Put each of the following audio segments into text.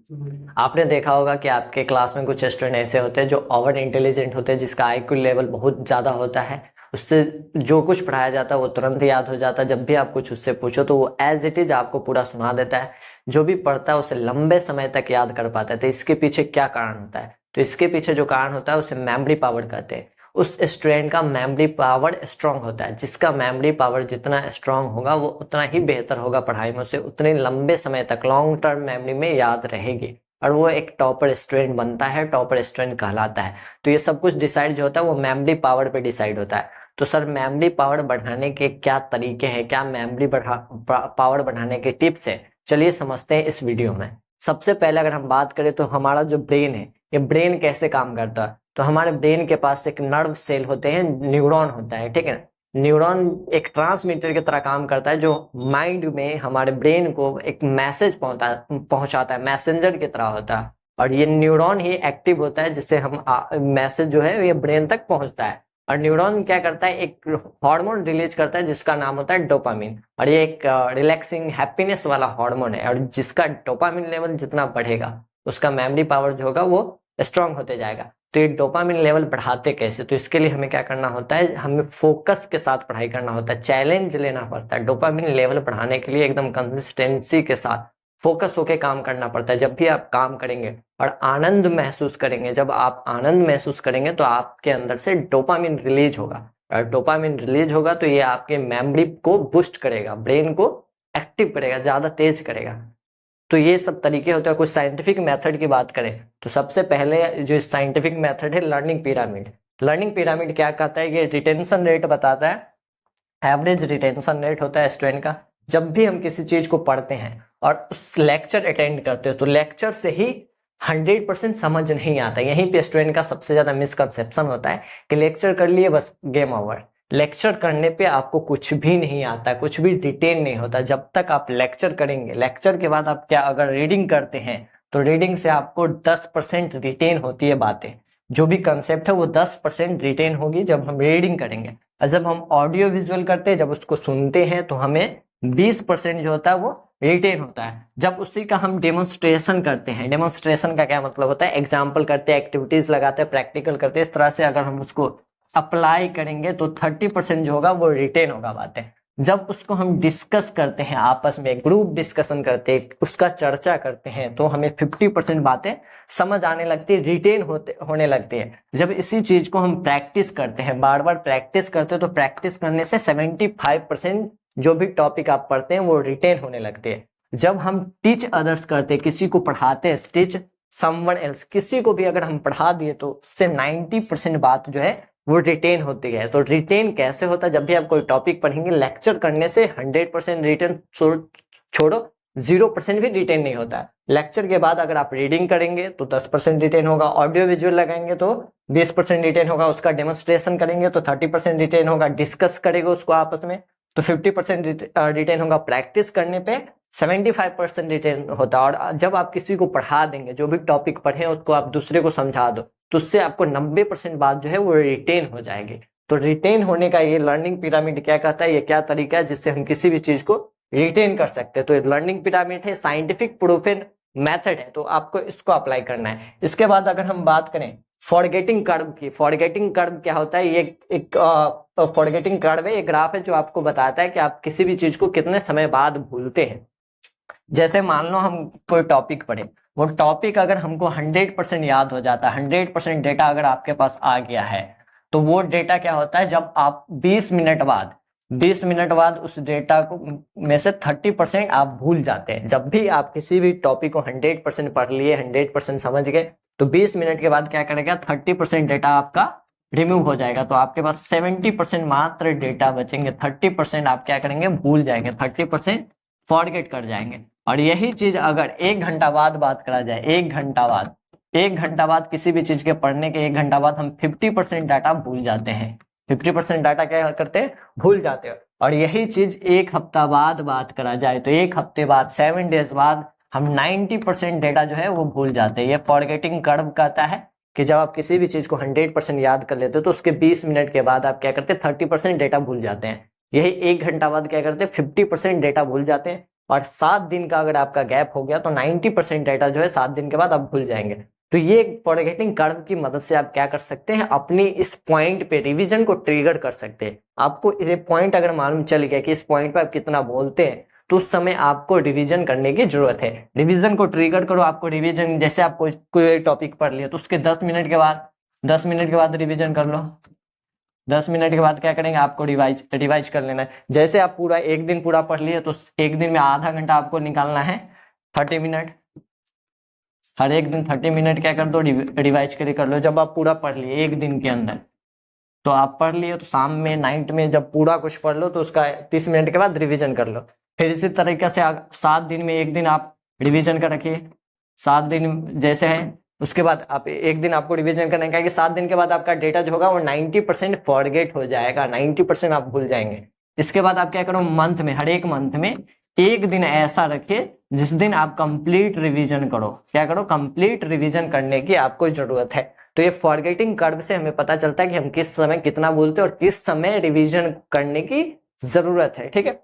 आपने देखा होगा कि आपके क्लास में कुछ स्टूडेंट ऐसे होते हैं जो ओवर इंटेलिजेंट होते हैं, जिसका आईक्यू लेवल बहुत ज़्यादा होता है। उससे जो कुछ पढ़ाया जाता है वो तुरंत याद हो जाता है। जब भी आप कुछ उससे पूछो तो वो एज इट इज आपको पूरा सुना देता है। जो भी पढ़ता है उसे लंबे समय तक याद कर पाता है। तो इसके पीछे क्या कारण होता है? तो इसके पीछे जो कारण होता है उसे मेमोरी पावर कहते हैं। उस स्टूडेंट का मेमोरी पावर स्ट्रांग होता है। जिसका मेमोरी पावर जितना स्ट्रांग होगा वो उतना ही बेहतर होगा पढ़ाई में, उसे उतने लंबे समय तक लॉन्ग टर्म मेमोरी में याद रहेगी और वो एक टॉपर स्टूडेंट बनता है, टॉपर स्टूडेंट कहलाता है। तो ये सब कुछ डिसाइड जो होता है वो मेमोरी पावर पे डिसाइड होता है। तो सर मेमोरी पावर बढ़ाने के क्या तरीके हैं, क्या मेमोरी पावर बढ़ाने के टिप्स हैं, चलिए समझते हैं इस वीडियो में। सबसे पहले अगर हम बात करें तो हमारा जो ब्रेन है, ये ब्रेन कैसे काम करता है? तो हमारे ब्रेन के पास एक नर्व सेल होते हैं, न्यूरॉन होता है, ठीक है। न्यूरॉन एक ट्रांसमीटर की तरह काम करता है जो माइंड में हमारे ब्रेन को एक मैसेज पहुंचाता है, मैसेंजर की तरह होता है। और ये न्यूरॉन ही एक्टिव होता है जिससे हम मैसेज जो है ये ब्रेन तक पहुंचता है। और न्यूरॉन क्या करता है, एक हार्मोन रिलीज करता है जिसका नाम होता है डोपामिन। और ये एक रिलैक्सिंग हैप्पीनेस वाला हार्मोन है। और जिसका डोपामिन लेवल जितना बढ़ेगा उसका मेमोरी पावर जो होगा वो स्ट्रांग होते जाएगा। तो ये डोपामिन लेवल बढ़ाते कैसे? तो इसके लिए हमें क्या करना होता है, हमें फोकस के साथ पढ़ाई करना होता है, चैलेंज लेना पड़ता है। डोपामिन लेवल बढ़ाने के लिए एकदम कंसिस्टेंसी के साथ फोकस होके काम करना पड़ता है। जब भी आप काम करेंगे और आनंद महसूस करेंगे, जब आप आनंद महसूस करेंगे तो आपके अंदर से डोपामिन रिलीज होगा। और डोपामिन रिलीज होगा तो ये आपके मेमोरी को बूस्ट करेगा, ब्रेन को एक्टिव करेगा, ज्यादा तेज करेगा। तो ये सब तरीके होते हैं। कुछ साइंटिफिक मेथड की बात करें तो सबसे पहले जो साइंटिफिक मेथड है लर्निंग पिरामिड। लर्निंग पिरामिड क्या कहता है, ये रिटेंशन रेट बताता है। एवरेज रिटेंशन रेट होता है स्टूडेंट का। जब भी हम किसी चीज को पढ़ते हैं और उस लेक्चर अटेंड करते हो तो लेक्चर से ही 100% समझ नहीं आता। यहीं पे स्टूडेंट का सबसे ज्यादा मिसकंसेप्शन होता है कि लेक्चर कर लिए बस गेम ओवर। लेक्चर करने पे आपको कुछ भी नहीं आता, कुछ भी रिटेन नहीं होता जब तक आप लेक्चर करेंगे। लेक्चर के बाद आप क्या अगर रीडिंग करते हैं तो रीडिंग से आपको 10% रिटेन होती है बातें। जो भी कंसेप्ट है वो 10% रिटेन होगी जब हम रीडिंग करेंगे। और जब हम ऑडियो विजुअल करते हैं, जब उसको सुनते हैं तो हमें 20% जो होता है वो रिटेन होता है। जब उसी का हम डेमोन्स्ट्रेशन करते हैं, डेमोन्स्ट्रेशन का क्या मतलब होता है, एग्जाम्पल करते हैं, एक्टिविटीज लगाते हैं, प्रैक्टिकल करते हैं, इस तरह से अगर हम उसको अप्लाई करेंगे तो 30% जो होगा वो रिटेन होगा बातें। जब उसको हम डिस्कस करते हैं, आपस में ग्रुप डिस्कशन करते हैं, उसका चर्चा करते हैं, तो हमें 50% बातें समझ आने लगती है, रिटेन होने लगती है। जब इसी चीज को हम प्रैक्टिस करते हैं, बार बार प्रैक्टिस करते हैं, तो प्रैक्टिस करने से 75% जो भी टॉपिक आप पढ़ते हैं वो रिटेन होने लगते हैं। जब हम टीच अदर्स करते हैं, किसी को पढ़ाते हैं, टीच समवन एल्स, किसी को भी अगर हम पढ़ा दिए तो उससे 90% बात जो है वो रिटेन होती है। तो रिटेन कैसे होता है? जब भी आप कोई टॉपिक पढ़ेंगे, लेक्चर करने से 100% रिटेन छोड़ो, 0% भी रिटेन नहीं होता है। लेक्चर के बाद अगर आप रीडिंग करेंगे तो 10% रिटेन होगा, ऑडियो विजुअल लगाएंगे तो 20% रिटेन होगा, उसका डेमोन्स्ट्रेशन करेंगे तो 30% रिटेन होगा, डिस्कस करेंगे उसको आपस में तो 50% रिटेन होगा, प्रैक्टिस करने पे 75% रिटेन होता है। और जब आप किसी को पढ़ा देंगे, जो भी टॉपिक पढ़े उसको आप दूसरे को समझा दो तो उससे आपको 90% बात जो है वो रिटेन हो जाएगी। तो रिटेन होने का ये लर्निंग पिरामिड क्या कहता है, ये क्या तरीका है जिससे हम किसी भी चीज को रिटेन कर सकते हैं। तो ये लर्निंग पिरामिड है, साइंटिफिक प्रूफन मेथड है, तो आपको इसको अप्लाई करना है। इसके बाद अगर हम बात करें फॉरगेटिंग कर्व की, फॉरगेटिंग कर्व क्या होता है, ये एक फॉरगेटिंग कर्व है, एक ग्राफ है जो आपको बताता है कि आप किसी भी चीज को कितने समय बाद भूलते हैं। जैसे मान लो हम कोई टॉपिक पढ़े, वो टॉपिक अगर हमको 100% याद हो जाता है, 100% डेटा अगर आपके पास आ गया है, तो वो डेटा क्या होता है, जब आप 20 मिनट बाद उस डेटा को में से 30% आप भूल जाते हैं। जब भी आप किसी भी टॉपिक को 100% पढ़ लिए, 100% समझ गए, तो 20 मिनट के बाद क्या करेगा, 30% डेटा आपका रिमूव हो जाएगा। तो आपके पास 70% मात्र डेटा बचेंगे, 30% आप क्या करेंगे, भूल जाएंगे, 30% फॉरगेट कर जाएंगे। और यही चीज अगर 1 घंटा बाद बात करा जाए, 1 घंटा बाद किसी भी चीज के पढ़ने के 1 घंटा बाद हम 50% डाटा भूल जाते हैं। 50% डाटा क्या करते हैं, भूल जाते हैं। और यही चीज 1 हफ्ता बाद बात करा जाए तो 1 हफ्ते बाद, 7 डेज बाद हम 90% डेटा जो है वो भूल जाते हैं। ये फॉरगेटिंग कर्व कहता है कि जब आप किसी भी चीज को 100% याद कर लेते हो तो उसके 20 मिनट के बाद आप क्या करते हैं, 30% डेटा भूल जाते हैं। यही 1 घंटा बाद क्या करते हैं, 50% डेटा भूल जाते हैं। और 7 दिन का अगर आपका गैप हो गया तो 90% डाटा जो है 7 दिन के बाद आप भूल जाएंगे। तो ये फॉरगेटिंग कर्व की मदद से आप क्या कर सकते हैं, अपनी इस पॉइंट पे रिवीजन को ट्रिगर कर सकते हैं। आपको ये पॉइंट अगर मालूम चल गया कि इस पॉइंट पे आप कितना बोलते हैं तो उस समय आपको रिवीजन करने की जरूरत है। रिवीजन को ट्रिगर करो, आपको रिवीजन, जैसे आप कोई टॉपिक पढ़ लिया तो उसके 10 मिनट के बाद रिवीजन कर लो। 10 मिनट के बाद क्या करेंगे, आपको रिवाइज कर लेना है। जैसे आप पूरा एक दिन पूरा पढ़ लिए तो एक दिन में आधा घंटा आपको निकालना है, 30 मिनट। हर एक दिन 30 मिनट क्या कर दो, रिवाइज कर लो। जब आप पूरा पढ़ लिए एक दिन के अंदर, तो आप पढ़ लिए तो शाम में नाइट में जब पूरा कुछ पढ़ लो तो उसका 30 मिनट के बाद रिवीजन कर लो। फिर इसी तरीके से 7 दिन में एक दिन आप रिवीजन कर रखिए, 7 दिन जैसे है। उसके बाद आप एक दिन आपको रिवीजन करना है कि 7 दिन के बाद आपका डेटा जो होगा वो 90% फॉरगेट हो जाएगा, 90% आप भूल जाएंगे। इसके बाद आप क्या करो, मंथ में, हर एक मंथ में एक दिन ऐसा रखिए जिस दिन आप कंप्लीट रिवीजन करो। क्या करो, कंप्लीट रिवीजन करने की आपको जरूरत है। तो ये फॉरगेटिंग कर्व से हमें पता चलता है कि हम किस समय कितना बोलते हैं और किस समय रिवीजन करने की जरूरत है। ठीक है,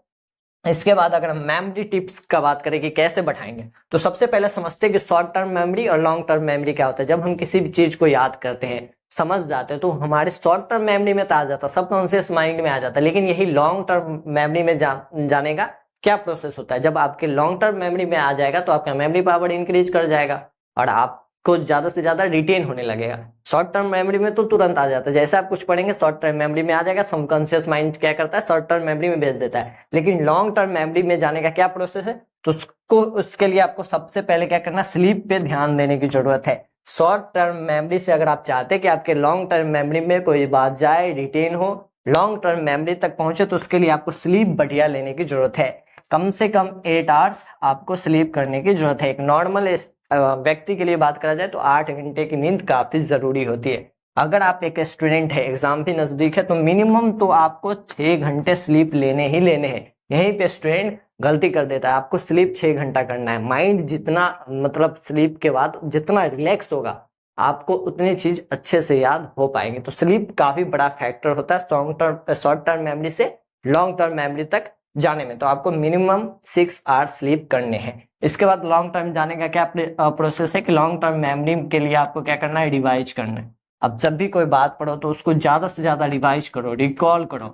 इसके बाद अगर हम मेमोरी टिप्स का बात करें कि कैसे बढ़ाएंगे, तो सबसे पहले समझते हैं कि शॉर्ट टर्म मेमोरी और लॉन्ग टर्म मेमोरी क्या होता है। जब हम किसी भी चीज को याद करते हैं, समझ जाते हैं, तो हमारे शॉर्ट टर्म मेमोरी में तो आ जाता है, सबकॉन्शियस माइंड में आ जाता है। लेकिन यही लॉन्ग टर्म मेमोरी में जाने का क्या प्रोसेस होता है। जब आपके लॉन्ग टर्म मेमोरी में आ जाएगा तो आपका मेमोरी पावर इंक्रीज कर जाएगा और आपको ज्यादा से ज्यादा रिटेन होने लगेगा। शॉर्ट टर्म मेमोरी में तो तुरंत आ जाता है, जैसे आप कुछ पढ़ेंगे शॉर्ट टर्म मेमोरी में आ जाएगा, सबकॉन्शियस माइंड क्या करता है, शॉर्ट टर्म मेमोरी में भेज देता है। लेकिन लॉन्ग टर्म मेमोरी में जाने का क्या प्रोसेस है, तो उसके लिए आपको सबसे पहले क्या करना, स्लीप पे ध्यान देने की जरूरत है। शॉर्ट टर्म मेमोरी से अगर आप चाहते हैं कि आपके लॉन्ग टर्म मेमोरी में कोई बात जाए, रिटेन हो, लॉन्ग टर्म मेमोरी तक पहुंचे, तो उसके लिए आपको स्लीप बढ़िया लेने की जरूरत है। कम से कम 8 आवर्स आपको स्लीप करने की जरूरत है। एक नॉर्मल व्यक्ति के लिए बात करा जाए तो 8 घंटे की नींद काफी जरूरी होती है। अगर आप एक स्टूडेंट है, एग्जाम भी नजदीक है, तो मिनिमम तो आपको 6 घंटे स्लीप लेने ही लेने हैं। यहीं पे स्टूडेंट गलती कर देता है, आपको स्लीप 6 घंटा करना है। माइंड जितना, मतलब स्लीप के बाद जितना रिलैक्स होगा, आपको उतनी चीज अच्छे से याद हो पाएंगे। तो स्लीप काफी बड़ा फैक्टर होता है शॉर्ट टर्म मेमोरी से लॉन्ग टर्म मेमोरी तक जाने में। तो आपको मिनिमम 6 आवर्स स्लीप करने हैं। इसके बाद लॉन्ग टर्म जाने का क्या प्रोसेस है कि लॉन्ग टर्म मेमोरी के लिए आपको क्या करना है, रिवाइज करना है। अब जब भी कोई बात पढ़ो तो उसको ज्यादा से ज्यादा रिवाइज करो, रिकॉल करो,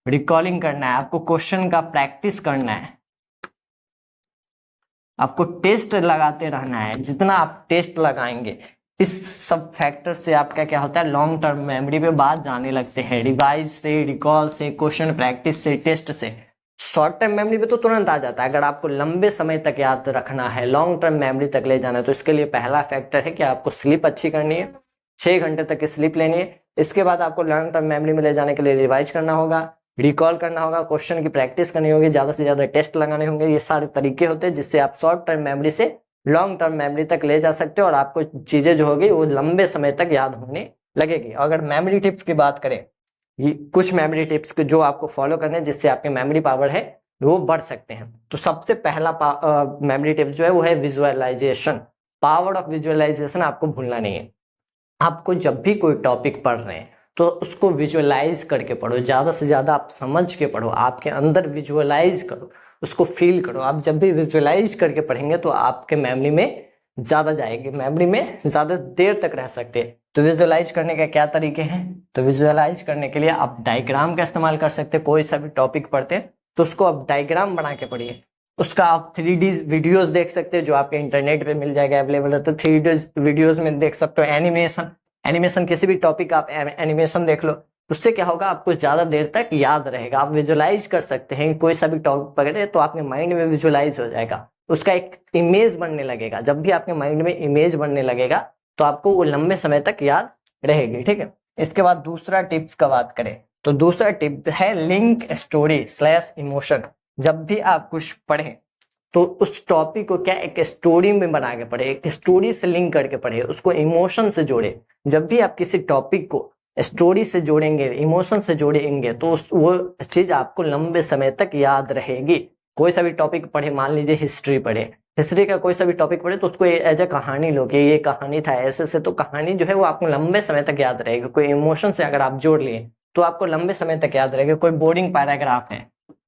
रिकॉलिंग करना है। आपको क्वेश्चन का प्रैक्टिस करना है, आपको टेस्ट लगाते रहना है। जितना आप टेस्ट लगाएंगे, इस सब फैक्टर से आपका क्या होता है, लॉन्ग टर्म मेमोरी पे बात जाने लगते हैं। रिवाइज से, रिकॉल से, क्वेश्चन प्रैक्टिस से, टेस्ट से। शॉर्ट टर्म मेमोरी पे तो तुरंत आ जाता है। अगर आपको लंबे समय तक याद रखना है, लॉन्ग टर्म मेमोरी तक ले जाना है, तो इसके लिए पहला फैक्टर है कि आपको स्लीप अच्छी करनी है, 6 घंटे तक की स्लीप लेनी है। इसके बाद आपको लॉन्ग टर्म मेमोरी में ले जाने के लिए रिवाइज करना होगा, रिकॉल करना होगा, क्वेश्चन की प्रैक्टिस करनी होगी, ज्यादा से ज्यादा टेस्ट लगाने होंगे। ये सारे तरीके होते हैं जिससे आप शॉर्ट टर्म मेमोरी से लॉन्ग टर्म मेमोरी तक ले जा सकते हो और आपको चीजें जो होगी वो लंबे समय तक याद होने लगेगी। अगर मेमोरी टिप्स की बात करें, ये कुछ मेमोरी टिप्स जो आपको फॉलो करने हैं जिससे आपके मेमोरी पावर है वो बढ़ सकते हैं। तो सबसे पहला मेमोरी टिप जो है वो है विजुअलाइजेशन। पावर ऑफ विजुअलाइजेशन आपको भूलना नहीं है। आपको जब भी कोई टॉपिक पढ़ रहे हैं तो उसको विजुअलाइज करके पढ़ो, ज्यादा से ज्यादा आप समझ के पढ़ो, आपके अंदर विजुअलाइज करो, उसको फील करो। आप जब भी विजुअलाइज करके पढ़ेंगे तो आपके मेमोरी में ज्यादा जाएगी, मेमोरी में ज्यादा देर तक रह सकते हैं। तो विजुअलाइज करने के क्या तरीके हैं, तो विजुअलाइज करने के लिए आप डायग्राम का इस्तेमाल कर सकते हैं। कोई सा भी टॉपिक पढ़ते हैं तो उसको आप डायग्राम बना के पढ़िए। उसका आप 3D वीडियोस देख सकते हैं जो आपके इंटरनेट पे मिल जाएगा, अवेलेबल है। तो 3D वीडियोस में देख सकते हो। एनिमेशन किसी भी टॉपिक आप एनिमेशन देख लो, उससे क्या होगा, आपको ज्यादा देर तक याद रहेगा। आप विजुअलाइज कर सकते हैं, कोई सा भी टॉपिक पकड़े तो आपके माइंड में विजुअलाइज हो जाएगा, उसका एक इमेज बनने लगेगा। जब भी आपके माइंड में इमेज बनने लगेगा तो आपको वो लंबे समय तक याद रहेगी। ठीक है, इसके बाद दूसरा टिप्स का बात करें तो दूसरा टिप है लिंक स्टोरी / इमोशन। जब भी आप कुछ पढ़ें तो उस टॉपिक को क्या एक स्टोरी में बना के पढ़े, एक स्टोरी से लिंक करके पढ़े, उसको इमोशन से जोड़े। जब भी आप किसी टॉपिक को स्टोरी से जोड़ेंगे, इमोशन से जोड़ेंगे, तो वो चीज आपको लंबे समय तक याद रहेगी। कोई सा भी टॉपिक पढ़े, मान लीजिए हिस्ट्री पढ़े, हिस्ट्री का कोई सा भी टॉपिक पढ़े तो उसको एज ए कहानी लो कि ये कहानी था ऐसे से, तो कहानी जो है वो आपको लंबे समय तक याद रहेगी। कोई इमोशन से अगर आप जोड़ लिए तो आपको लंबे समय तक याद रहेगा। कोई बोरिंग पैराग्राफ है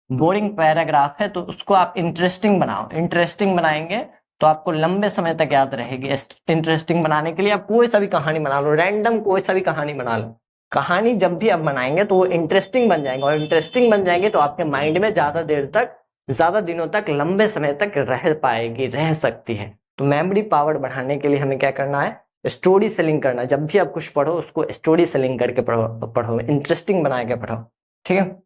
बोरिंग पैराग्राफ है तो उसको आप इंटरेस्टिंग बनाओ। इंटरेस्टिंग बनाएंगे तो आपको लंबे समय तक याद रहेगी। इंटरेस्टिंग बनाने के लिए आप कोई सा भी कहानी बना लो, रैंडम कोई सा भी कहानी बना लो। कहानी जब भी आप बनाएंगे तो वो इंटरेस्टिंग बन जाएंगे, और इंटरेस्टिंग बन जाएंगे तो आपके माइंड में ज्यादा देर तक, ज्यादा दिनों तक, लंबे समय तक रह पाएगी, रह सकती है। तो मेमोरी पावर बढ़ाने के लिए हमें क्या करना है, स्टोरी सेलिंग करना। जब भी आप कुछ पढ़ो उसको स्टोरी सेलिंग करके पढ़ो, इंटरेस्टिंग बना के पढ़ो, ठीक है।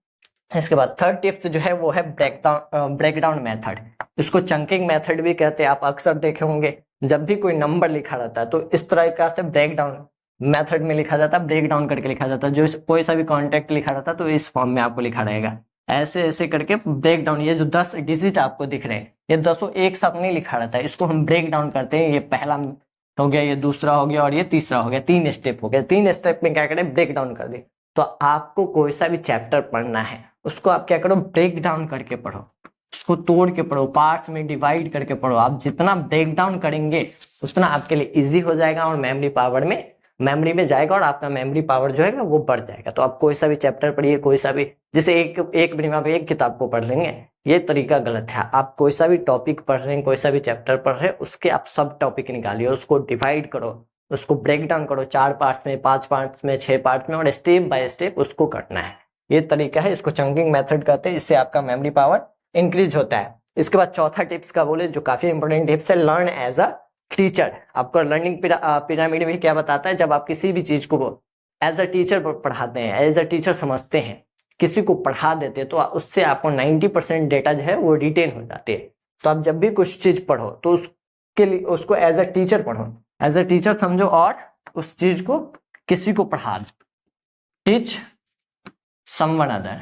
इसके बाद थर्ड टिप्स जो है वो है ब्रेकडाउन मेथड। इसको चंकिंग मेथड भी कहते हैं। आप अक्सर देखे होंगे जब भी कोई नंबर लिखा रहता है तो इस तरह का से ब्रेकडाउन मेथड में लिखा जाता है, ब्रेकडाउन करके लिखा जाता है। जो कोई सा भी कॉन्टेक्ट लिखा रहता है तो इस फॉर्म में आपको लिखा रहेगा, ऐसे ऐसे करके ब्रेकडाउन। ये जो 10 डिजिट आपको दिख रहे हैं ये 10 एक साथ नहीं लिखा रहता है, इसको हम ब्रेक डाउन करते हैं। ये पहला हो गया, ये दूसरा हो गया और ये तीसरा हो गया, 3 स्टेप हो गया। 3 स्टेप में क्या करें, ब्रेक डाउन कर दे। तो आपको कोई सा भी चैप्टर पढ़ना है उसको आप क्या करो, ब्रेक डाउन करके पढ़ो, उसको तोड़ के पढ़ो, पार्ट्स में डिवाइड करके पढ़ो। आप जितना ब्रेक डाउन करेंगे उतना आपके लिए इजी हो जाएगा और मेमोरी में जाएगा और आपका मेमोरी पावर जो है वो बढ़ जाएगा। तो आप कोई सा भी चैप्टर पढ़िए, कोई सा भी, जैसे एक महीने में आप एक किताब को पढ़ लेंगे, ये तरीका गलत है। आप कोई सा भी टॉपिक पढ़ रहे हैं, कोई सा भी चैप्टर पढ़ रहे हैं, उसके आप सब टॉपिक निकालिए, उसको डिवाइड करो, उसको ब्रेक डाउन करो 4 पार्ट्स में, 5 पार्ट्स में, 6 पार्ट्स में, और स्टेप बाय स्टेप उसको करना है। ये तरीका है, इसको चंकिंग मेथड कहते हैं। इससे आपका मेमोरी पावर इंक्रीज होता है। इसके बाद चौथा टिप्स का बोले जो काफी इंपॉर्टेंट टिप्स है, लर्न एज अ टीचर। आपको लर्निंग पिरामिड में क्या बताता है, जब आप किसी भी चीज को एज अ टीचर पढ़ाते हैं, एज अ टीचर समझते हैं, किसी को पढ़ा देते हैं, तो उससे आपको 90% डेटा जो है वो रिटेन हो जाती है। तो आप जब भी कुछ चीज पढ़ो तो उसके लिए उसको एज अ टीचर पढ़ो, एज अ टीचर समझो और उस चीज को किसी को पढ़ा दो। Teach someone other.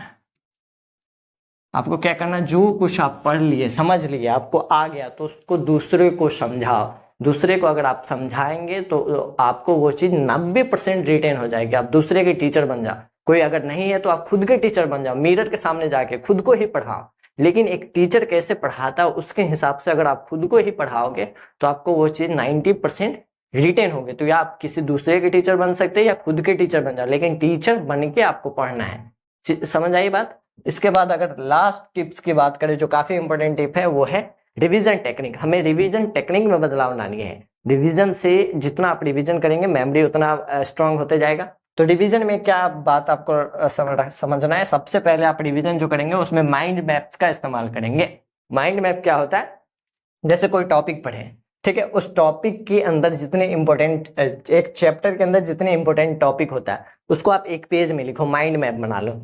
आपको क्या करना, जो कुछ आप पढ़ लिए, समझ लिए, आपको आ गया, तो उसको दूसरे को समझाओ। दूसरे को अगर आप समझाएंगे तो आपको वो चीज 90% रिटेन हो जाएगी। आप दूसरे के टीचर बन जाओ। कोई अगर नहीं है तो आप खुद के टीचर बन जाओ, मिरर के सामने जाके खुद को ही पढ़ाओ। लेकिन एक टीचर कैसे पढ़ाता है उसके हिसाब से अगर आप खुद को ही पढ़ाओगे तो आपको वो चीज 90% रिटेन होगी। तो या आप किसी दूसरे के टीचर बन सकते हैं या खुद के टीचर बन जाओ, लेकिन टीचर बन के आपको पढ़ना है। समझ आई बात। इसके बाद अगर लास्ट टिप्स की बात करें जो काफी इंपॉर्टेंट टिप है, वो है रिवीजन टेक्निक। हमें रिवीजन टेक्निक में बदलाव लानी है। रिवीजन से जितना आप रिवीजन करेंगे मेमोरी उतना स्ट्रांग होते जाएगा। तो रिवीजन में क्या बात आपको समझना है, सबसे पहले आप रिवीजन जो करेंगे उसमें माइंड मैप्स का इस्तेमाल करेंगे। माइंड मैप क्या होता है, जैसे कोई टॉपिक पढ़े, ठीक है, उस टॉपिक के अंदर जितने इंपॉर्टेंट, एक चैप्टर के अंदर जितने इंपॉर्टेंट टॉपिक होता है उसको आप एक पेज में लिखो, माइंड मैप बना लो।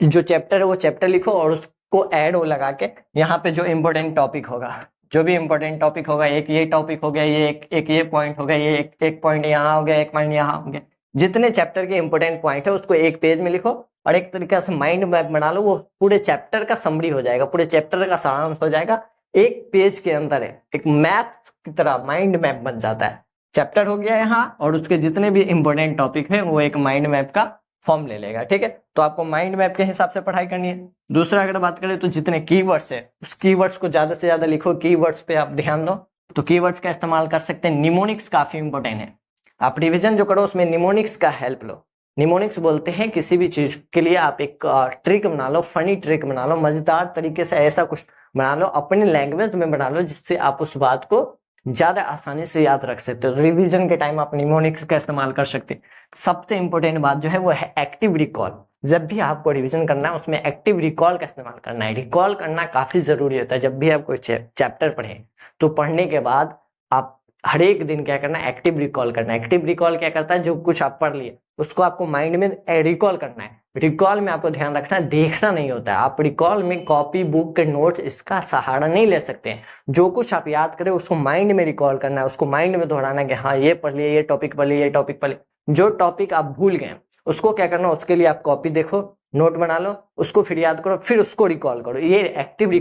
जो चैप्टर है वो चैप्टर लिखो और उसको ऐड वो लगा के यहाँ पे जो इंपॉर्टेंट टॉपिक होगा, जो भी इंपॉर्टेंट टॉपिक होगा, एक ये टॉपिक हो गया, ये एक ये पॉइंट हो गया, ये एक पॉइंट यहाँ हो गया, एक पॉइंट यहाँ हो गया, जितने चैप्टर के इंपॉर्टेंट पॉइंट है उसको एक पेज में लिखो और एक तरीके से माइंड मैप बना लो। वो पूरे चैप्टर का समरी हो जाएगा, पूरे चैप्टर का सारांश हो जाएगा, एक पेज के अंदर है, एक मैप की तरह माइंड मैप बन जाता है। चैप्टर हो गया यहाँ और उसके जितने भी इंपॉर्टेंट टॉपिक है वो एक माइंड मैप का फॉर्म ले लेगा, ठीक है। तो आपको माइंड मैप के हिसाब से पढ़ाई करनी है। दूसरा अगर बात करें तो जितने कीवर्ड्स है उस कीवर्ड्स को ज्यादा से ज्यादा लिखो, कीवर्ड्स पे आप ध्यान दो। तो कीवर्ड्स का इस्तेमाल कर सकते हैं। निमोनिक्स काफी इंपॉर्टेंट है, आप रिविजन जो करो उसमें निमोनिक्स का हेल्प लो। निमोनिक्स बोलते हैं किसी भी चीज के लिए आप एक ट्रिक बना लो, फनी ट्रिक बना लो, मजेदार तरीके से ऐसा कुछ बना लो, अपनी लैंग्वेज में बना लो जिससे आप उस बात को ज्यादा आसानी से याद रख सकते हो। रिवीजन के टाइम आप निमोनिक्स का इस्तेमाल कर सकते हैं। सबसे इंपॉर्टेंट बात जो है वो है एक्टिव रिकॉल। जब भी आपको रिवीजन करना है उसमें एक्टिव रिकॉल का इस्तेमाल करना है। रिकॉल करना काफी जरूरी होता है। जब भी आप कोई चैप्टर पढ़ें तो पढ़ने के बाद आप हर एक दिन क्या करना है, एक्टिव रिकॉल करना है। एक्टिव रिकॉल क्या करता है, जो कुछ आप पढ़ लिए उसको आपको माइंड में रिकॉल करना है। रिकॉल में आपको ध्यान रखना है, देखना नहीं होता है। आप रिकॉल में कॉपी, बुक के नोट्स इसका सहारा नहीं ले सकते हैं। जो कुछ आप याद करें उसको माइंड में रिकॉल करना है, उसको माइंड में दोहराना है कि हाँ ये पढ़ लिए, ये टॉपिक पढ़ लिए, ये टॉपिक पढ़ लिए। जो टॉपिक आप भूल गए उसको क्या करना, उसके लिए आप कॉपी देखो, नोट बना लो, उसको फिर याद करो, फिर उसको रिकॉल करो। ये एक्टिव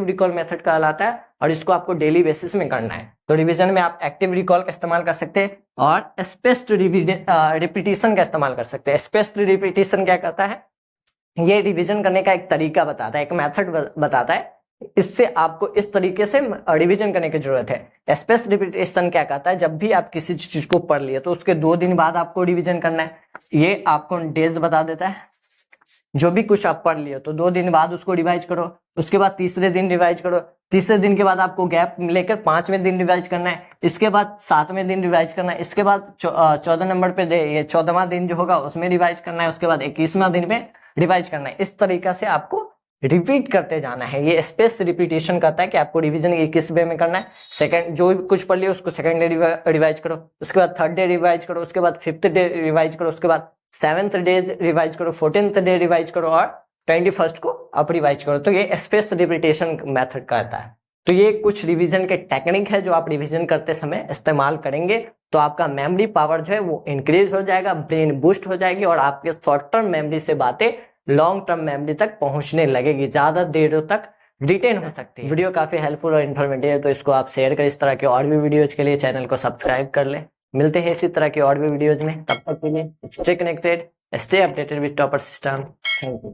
रिकॉल मेथड कहलाता है और इसको आपको डेली बेसिस में करना है। तो रिवीजन में आप एक्टिव रिकॉल का इस्तेमाल कर सकते हैं और स्पेस्ड रिपीटिशन का इस्तेमाल कर सकते हैं। स्पेस्ड रिपीटिशन क्या करता है, ये रिवीजन करने का एक तरीका बताता है, एक मेथड बताता है। इससे आपको इस तरीके से रिवीजन करने की जरूरत है। स्पेस्ड रिपीटेशन क्या कहता है, जब भी आप किसी चीज को पढ़ लिए तो उसके 2 दिन बाद आपको रिवीजन करना है। ये आपको डेज बता देता है, जो भी कुछ आप पढ़ लियो तो 2 दिन बाद उसको रिवाइज करो, उसके बाद तीसरे दिन रिवाइज करो, तीसरे दिन के बाद आपको गैप लेकर 5वें दिन रिवाइज करना है, इसके बाद 7वें दिन रिवाइज करना है, इसके बाद 14 नंबर पे ये 14वां दिन जो होगा उसमें रिवाइज करना है, उसके बाद 21वां दिन में रिवाइज करना है। इस तरीका से आपको रिपीट करते जाना है। ये स्पेस रिपीटेशन करता है कि आपको रिवीजन ये किस वे में करना है। सेकंड जो कुछ पढ़ लिया उसको सेकंड डे रिवाइज करो, उसके बाद थर्ड डे रिवाइज करो, उसके बाद 5th डे रिवाइज करो, उसके बाद 7th डे रिवाइज करो, 14th डे रिवाइज करो और 21st को आप रिवाइज करो। तो ये स्पेस रिपीटेशन मेथड करता है। तो ये कुछ रिवीजन के टेक्निक है जो आप रिवीजन करते समय इस्तेमाल करेंगे तो आपका मेमोरी पावर जो है वो इंक्रीज हो जाएगा, ब्रेन बूस्ट हो जाएगी और आपके शॉर्ट टर्म मेमोरी से बातें लॉन्ग टर्म मेमोरी तक पहुंचने लगेगी, ज्यादा देर तक रिटेन हो सकती है। वीडियो काफी हेल्पफुल और इन्फॉर्मेटिव है तो इसको आप शेयर करें। इस तरह के और भी वीडियोज के लिए चैनल को सब्सक्राइब कर ले। मिलते हैं इसी तरह के और भी वीडियोज में, तब तक के लिए stay connected, stay updated with topper system. Thank you.